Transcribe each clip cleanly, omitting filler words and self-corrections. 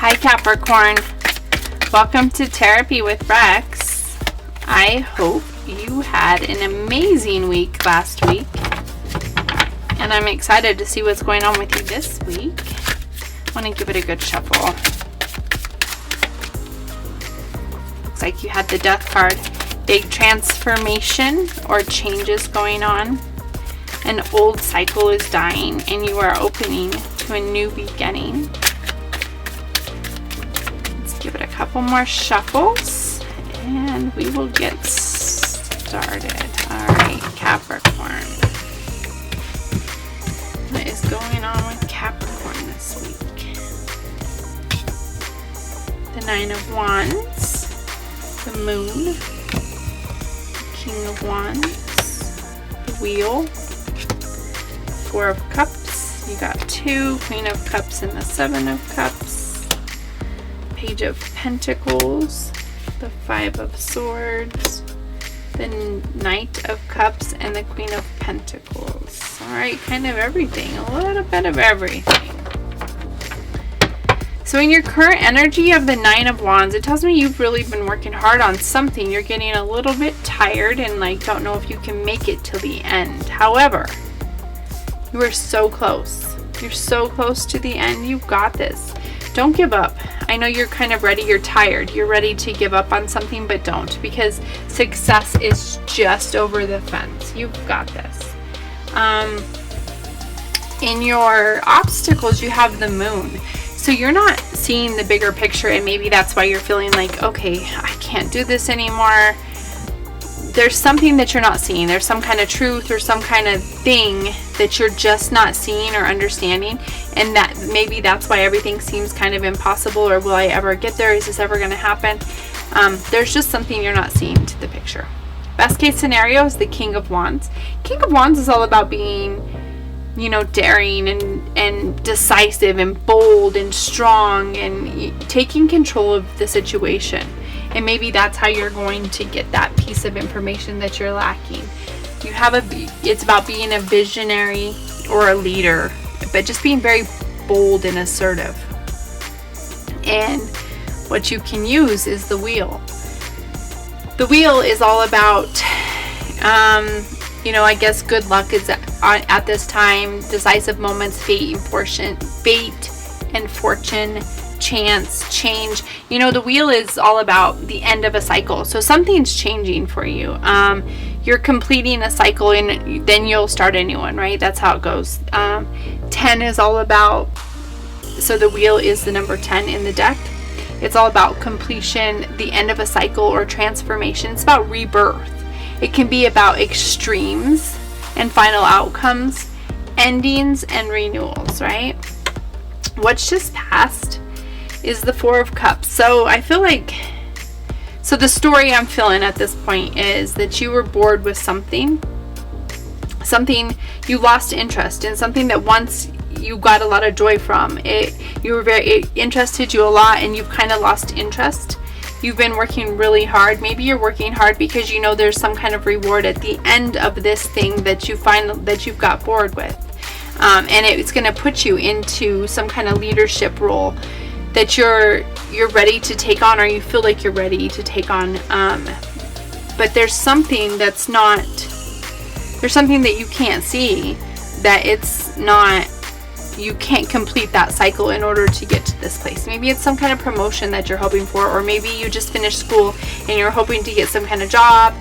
Hi Capricorn, welcome to Tarotpy with Rex. I hope you had an amazing week last week, and I'm excited to see what's going on with you this week. I want to give it a good shuffle. Looks like you had the Death card. Big transformation or changes going on. An old cycle is dying and you are opening to a new beginning. Give it a couple more shuffles and we will get started. All right, Capricorn. What is going on with Capricorn this week? The Nine of Wands, the Moon, the King of Wands, the Wheel, Four of Cups. You got two, Queen of Cups and the Seven of Cups. Page of Pentacles, the Five of Swords, the Knight of Cups, and the Queen of Pentacles. Alright, kind of everything. A little bit of everything. So in your current energy of the Nine of Wands, it tells me you've really been working hard on something. You're getting a little bit tired and don't know if you can make it till the end. However, you are so close. You're so close to the end. You've got this. Don't give up. I know you're kind of ready, you're tired, you're ready to give up on something, but don't, because success is just over the fence. You've got this. In your obstacles, you have the Moon. So you're not seeing the bigger picture, and maybe that's why you're feeling like, okay, I can't do this anymore. There's something that you're not seeing. There's some kind of truth or some kind of thing that you're just not seeing or understanding, and that maybe that's why everything seems kind of impossible, or will I ever get there? Is this ever going to happen? There's just something you're not seeing to the picture. Best case scenario is the King of Wands. King of Wands is all about being, daring and decisive and bold and strong and taking control of the situation. And maybe that's how you're going to get that piece of information that you're lacking. It's about being a visionary or a leader, but just being very bold and assertive. And what you can use is the Wheel. The Wheel is all about, I guess good luck is at this time, decisive moments, fate and fortune, chance, change. The Wheel is all about the end of a cycle. So something's changing for you. You're completing a cycle and then you'll start a new one, right? That's how it goes. 10 is all about, so the Wheel is the number 10 in the deck. It's all about completion, the end of a cycle or transformation. It's about rebirth. It can be about extremes and final outcomes, endings and renewals, right? What's just passed is the Four of Cups. So I feel like, the story I'm feeling at this point is that you were bored with something you lost interest in, something that once you got a lot of joy from. It interested you a lot and you've kind of lost interest. You've been working really hard. Maybe you're working hard because there's some kind of reward at the end of this thing that you find that you've got bored with. And it's going to put you into some kind of leadership role that you're ready to take on, or you feel like you're ready to take on, but there's something that you can't see, that it's not, you can't complete that cycle in order to get to this place. Maybe it's some kind of promotion that you're hoping for, or maybe you just finished school and you're hoping to get some kind of job.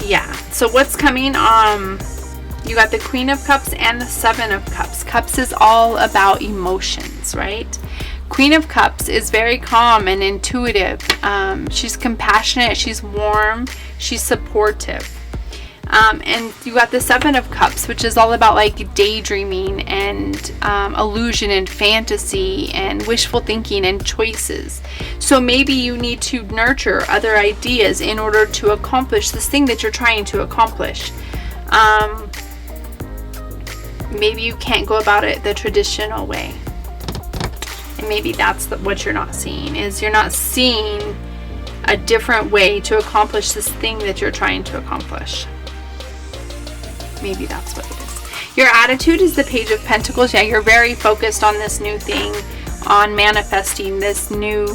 Yeah, so what's coming? You got the Queen of Cups and the Seven of Cups. Cups is all about emotions, right? Queen of Cups is very calm and intuitive. She's compassionate, she's warm, she's supportive. And you got the Seven of Cups, which is all about daydreaming and illusion and fantasy and wishful thinking and choices. So maybe you need to nurture other ideas in order to accomplish this thing that you're trying to accomplish. Maybe you can't go about it the traditional way. And maybe that's what you're not seeing, is you're not seeing a different way to accomplish this thing that you're trying to accomplish. Maybe that's what it is. Your attitude is the Page of Pentacles. Yeah, you're very focused on this new thing, on manifesting this new,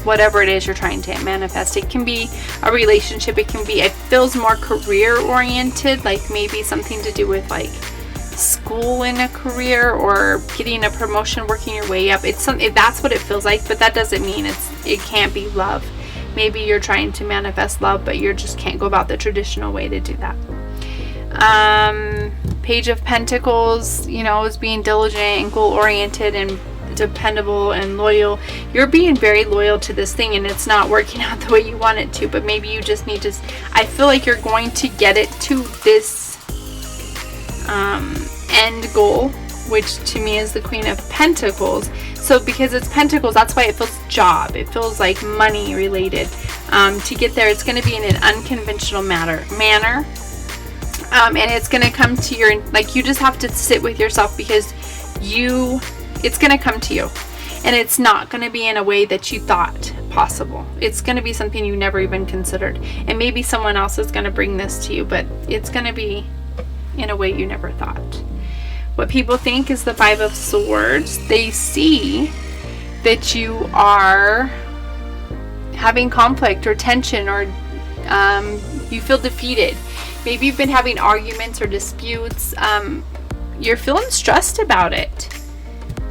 whatever it is you're trying to manifest. It can be a relationship. It feels more career oriented, like maybe something to do with like school in a career or getting a promotion, working your way up. That's what it feels like, but that doesn't mean it can't be love. Maybe you're trying to manifest love, but you just can't go about the traditional way to do that. Page of Pentacles, is being diligent and goal oriented and dependable and loyal. You're being very loyal to this thing, and it's not working out the way you want it to, but maybe you just need to, I feel like you're going to get it to this end goal, which to me is the Queen of Pentacles. So because it's Pentacles, that's why it feels job. It feels like money related. To get there, it's going to be in an unconventional manner. And it's going to come to your, like, you just have to sit with yourself, because it's going to come to you. And it's not going to be in a way that you thought possible. It's going to be something you never even considered. And maybe someone else is going to bring this to you, but it's going to be in a way you never thought. What people think is the Five of Swords. They see that you are having conflict or tension, or you feel defeated. Maybe you've been having arguments or disputes. You're feeling stressed about it.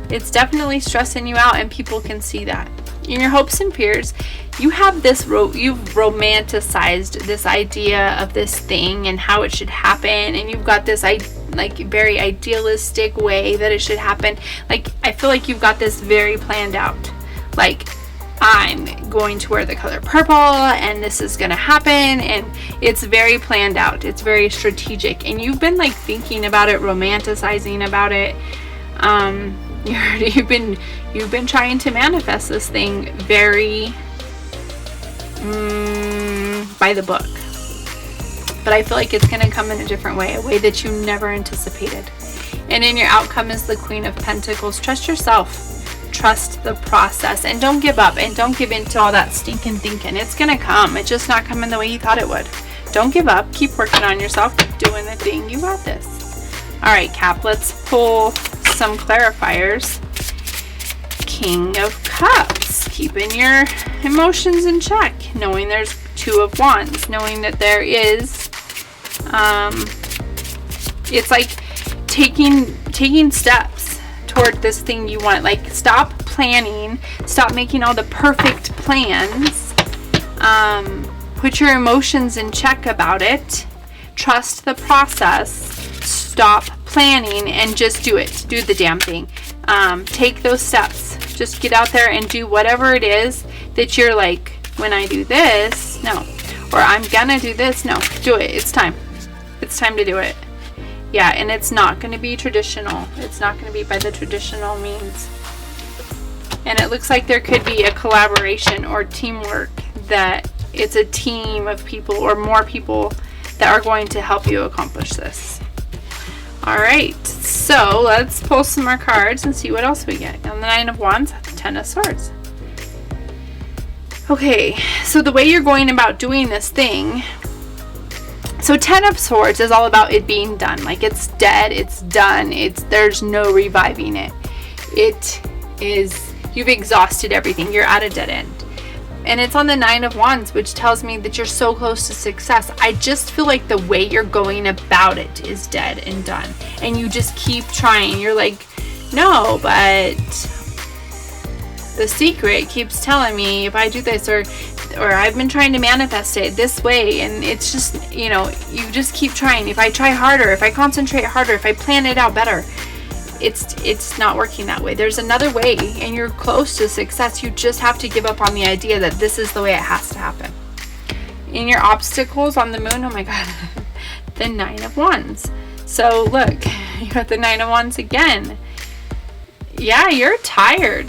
It's definitely stressing you out, and people can see that. In your hopes and fears, you have this, you've romanticized this idea of this thing and how it should happen, and you've got this like very idealistic way that it should happen. Like, I feel like you've got this very planned out. Like, I'm going to wear the color purple, and this is going to happen, and it's very planned out. It's very strategic, and you've been like thinking about it, romanticizing about it. You've been trying to manifest this thing very by the book, but I feel like it's going to come in a different way, a way that you never anticipated. And in your outcome is the Queen of Pentacles. Trust yourself. Trust the process, and don't give up, and don't give in to all that stinking thinking. It's going to come. It's just not coming the way you thought it would. Don't give up. Keep working on yourself. Keep doing the thing. You got this. All right, Cap, let's pull some clarifiers. King of Cups, keeping your emotions in check, knowing there's Two of Wands, knowing that there is, it's like taking steps toward this thing you want. Like, stop planning, stop making all the perfect plans, put your emotions in check about it, trust the process, stop planning, and just do it. Do the damn thing. Take those steps. Just get out there and do whatever it is that you're like, when I do this, no. Or I'm gonna do this, no. Do it. It's time. It's time to do it. Yeah, and it's not going to be traditional. It's not going to be by the traditional means. And it looks like there could be a collaboration or teamwork, that it's a team of people or more people that are going to help you accomplish this. Alright, so let's pull some more cards and see what else we get. On the Nine of Wands, Ten of Swords. Okay, so the way you're going about doing this thing, so Ten of Swords is all about it being done. Like, it's dead, it's done, there's no reviving it. It is, you've exhausted everything, you're at a dead end. And it's on the Nine of Wands, which tells me that you're so close to success. I just feel like the way you're going about it is dead and done. And you just keep trying. You're like, no, but the secret keeps telling me if I do this, or I've been trying to manifest it this way, and it's just, you just keep trying. If I try harder, if I concentrate harder, if I plan it out better, it's not working that way. There's another way, and you're close to success. You just have to give up on the idea that this is the way it has to happen. In your obstacles on the moon, oh my god, the Nine of Wands. So look, you got the Nine of Wands again. Yeah, you're tired.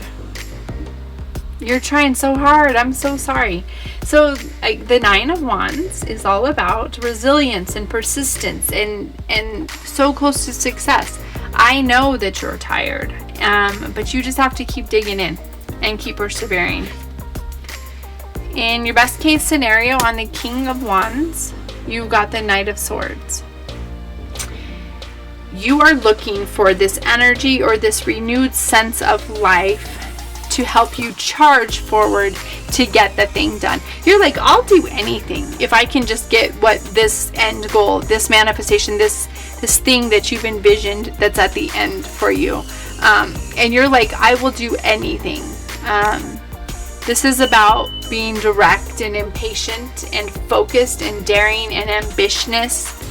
You're trying so hard. I'm so sorry. So the Nine of Wands is all about resilience and persistence, and so close to success. I know that you're tired, but you just have to keep digging in and keep persevering. In your best case scenario on the King of Wands, you've got the Knight of Swords. You are looking for this energy or this renewed sense of life to help you charge forward to get the thing done. You're like, I'll do anything if I can just get what this end goal, this manifestation, this thing that you've envisioned that's at the end for you. And you're like, I will do anything. This is about being direct and impatient and focused and daring and ambitious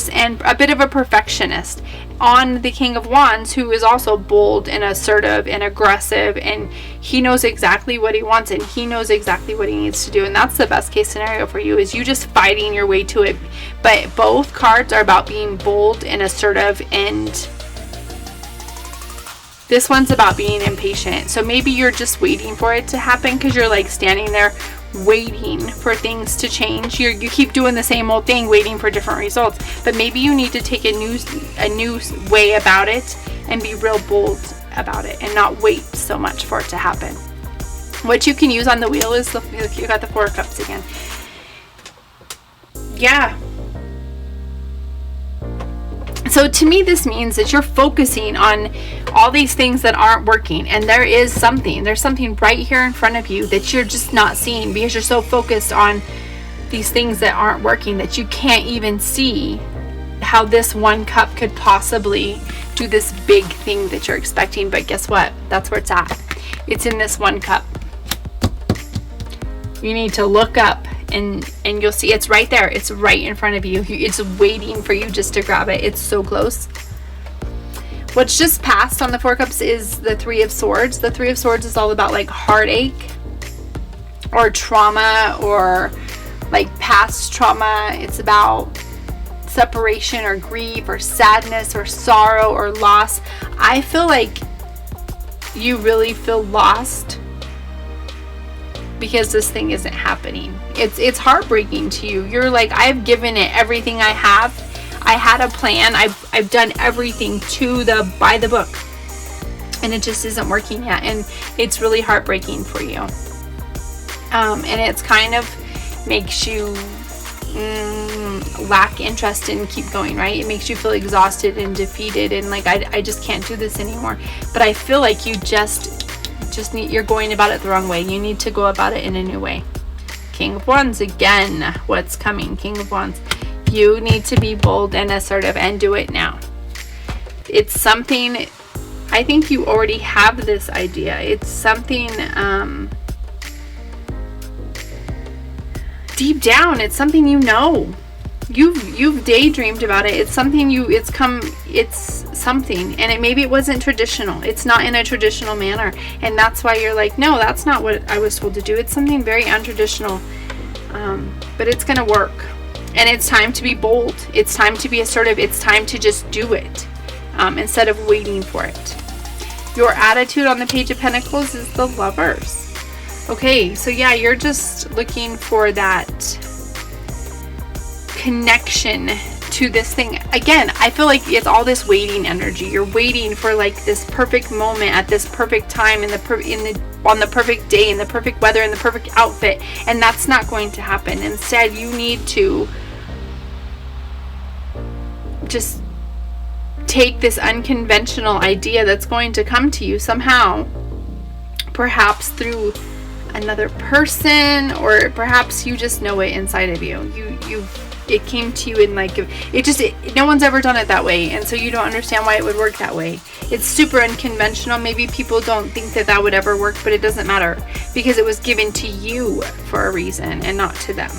and a bit of a perfectionist. On the King of Wands, who is also bold and assertive and aggressive, and he knows exactly what he wants and he knows exactly what he needs to do, and that's the best case scenario for you, is you just fighting your way to it. But both cards are about being bold and assertive, and this one's about being impatient. So maybe you're just waiting for it to happen because you're like standing there waiting for things to change. You keep doing the same old thing, waiting for different results. But maybe you need to take a new way about it and be real bold about it and not wait so much for it to happen. What you can use on the wheel is you got the 4 of Cups again. Yeah. So to me, this means that you're focusing on all these things that aren't working, and there's something right here in front of you that you're just not seeing because you're so focused on these things that aren't working that you can't even see how this 1 cup could possibly do this big thing that you're expecting. But guess what? That's where it's at. It's in this 1 cup. You need to look up and you'll see it's right there. It's right in front of you. It's waiting for you just to grab it. It's so close. What's just passed on the 4 cups is the 3 of Swords. The 3 of Swords is all about like heartache or trauma or like past trauma. It's about separation or grief or sadness or sorrow or loss. I feel like you really feel lost because this thing isn't happening. It's heartbreaking to you. You're like, I've given it everything I have. I had a plan. I've done everything by the book, and it just isn't working yet, and it's really heartbreaking for you. And it's kind of makes you lack interest and keep going, right? It makes you feel exhausted and defeated and like I just can't do this anymore. But I feel like you you're going about it the wrong way. You need to go about it in a new way. King of Wands again. What's coming? King of Wands. You need to be bold and assertive and do it now. It's something, I think you already have this idea. It's something deep down. It's something you know. You've daydreamed about it. It's something it's something, and maybe it wasn't traditional. It's not in a traditional manner, and that's why you're like, no, that's not what I was told to do. It's something very untraditional, but it's gonna work, and it's time to be bold. It's time to be assertive. It's time to just do it instead of waiting for it. Your attitude on the Page of Pentacles is the Lovers. Okay, so yeah, you're just looking for that connection to this thing. Again, I feel like it's all this waiting energy. You're waiting for like this perfect moment at this perfect time on the perfect day, in the perfect weather, in the perfect outfit, and that's not going to happen. Instead, you need to just take this unconventional idea that's going to come to you somehow, perhaps through another person, or perhaps you just know it inside of you. It came to you in like no one's ever done it that way, and so you don't understand why it would work that way. It's super unconventional. Maybe people don't think that would ever work, but it doesn't matter because it was given to you for a reason and not to them.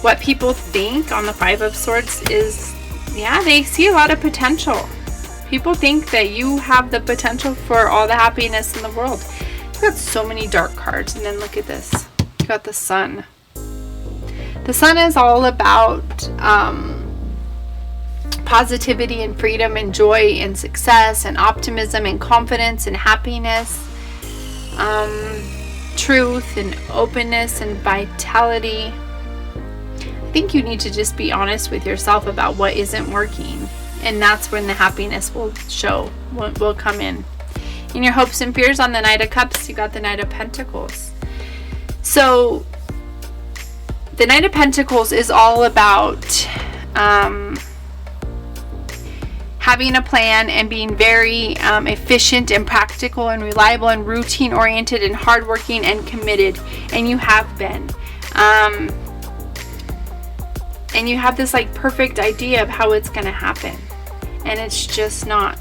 What people think on the 5 of Swords is, yeah, they see a lot of potential. People think that you have the potential for all the happiness in the world. You've got so many dark cards, and then look at this. You got the Sun. The Sun is all about positivity and freedom and joy and success and optimism and confidence and happiness, truth and openness and vitality. I think you need to just be honest with yourself about what isn't working, and that's when the happiness will come in. In your hopes and fears on the Knight of Cups, you got the Knight of Pentacles. So the Knight of Pentacles is all about having a plan and being very efficient and practical and reliable and routine oriented and hardworking and committed, and you have been. And you have this like perfect idea of how it's going to happen, and it's just not.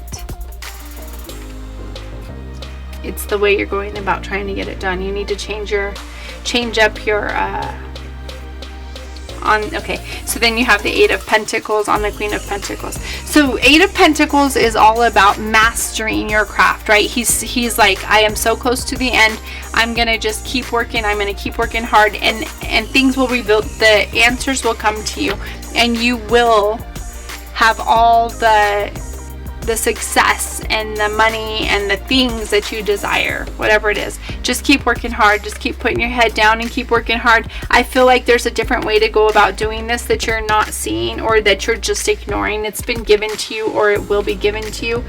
It's the way you're going about trying to get it done. You need to change up your okay, so then you have the Eight of Pentacles on the Queen of Pentacles. So Eight of Pentacles is all about mastering your craft, right? He's like, I am so close to the end. I'm gonna just keep working. I'm gonna keep working hard, and things will rebuild. The answers will come to you, and you will have all the success and the money and the things that you desire, whatever it is. Just keep working hard. Just keep putting your head down and keep working hard. I feel like there's a different way to go about doing this that you're not seeing, or that you're just ignoring. It's been given to you, or it will be given to you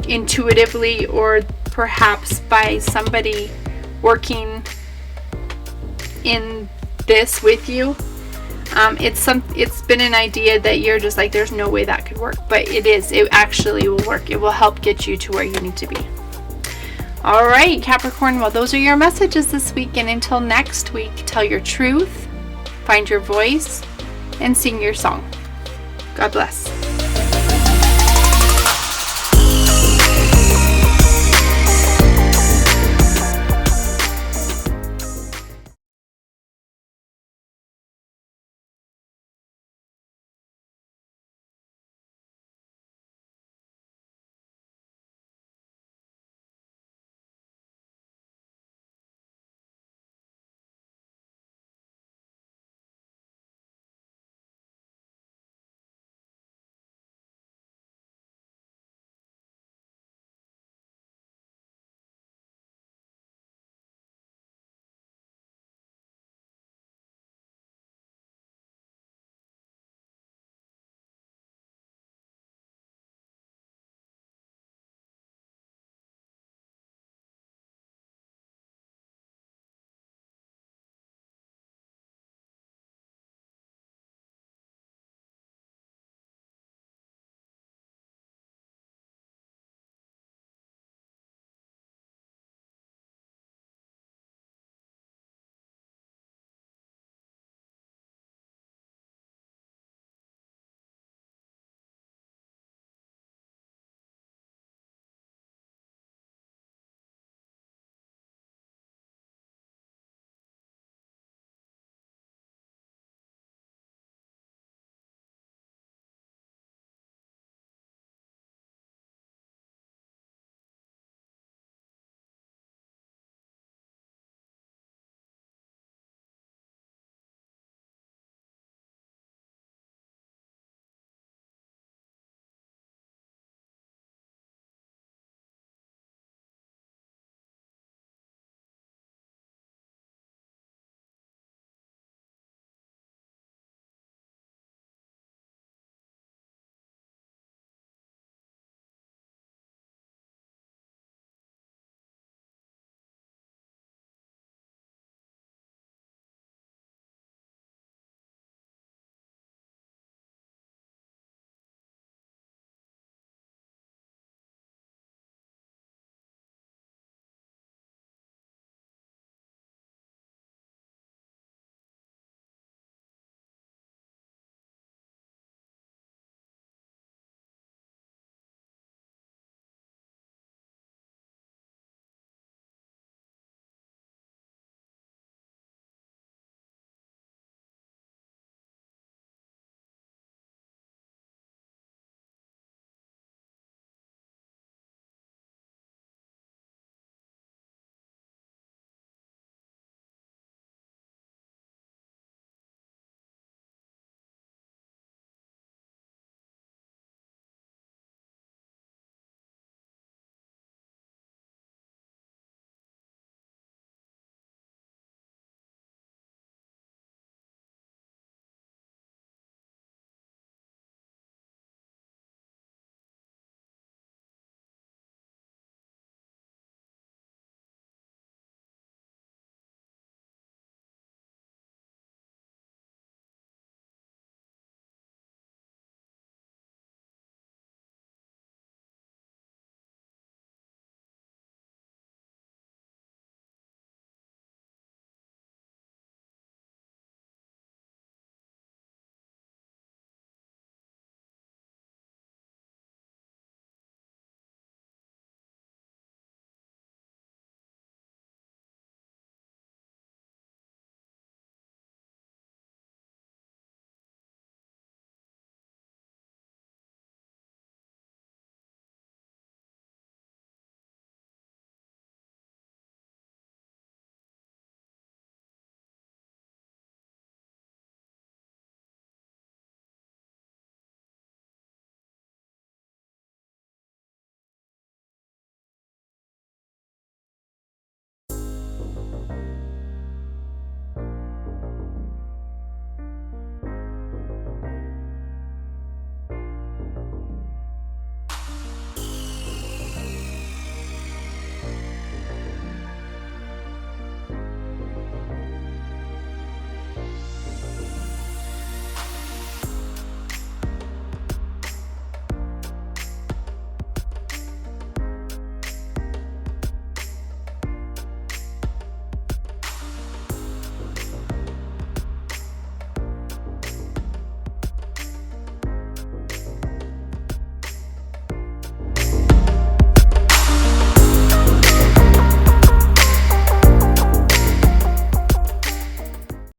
intuitively, or perhaps by somebody working in this with you. It's been an idea that you're just like, there's no way that could work, but it actually will work. It will help get you to where you need to be. All right, Capricorn, well, those are your messages this week, and until next week, tell your truth, find your voice, and sing your song. God bless.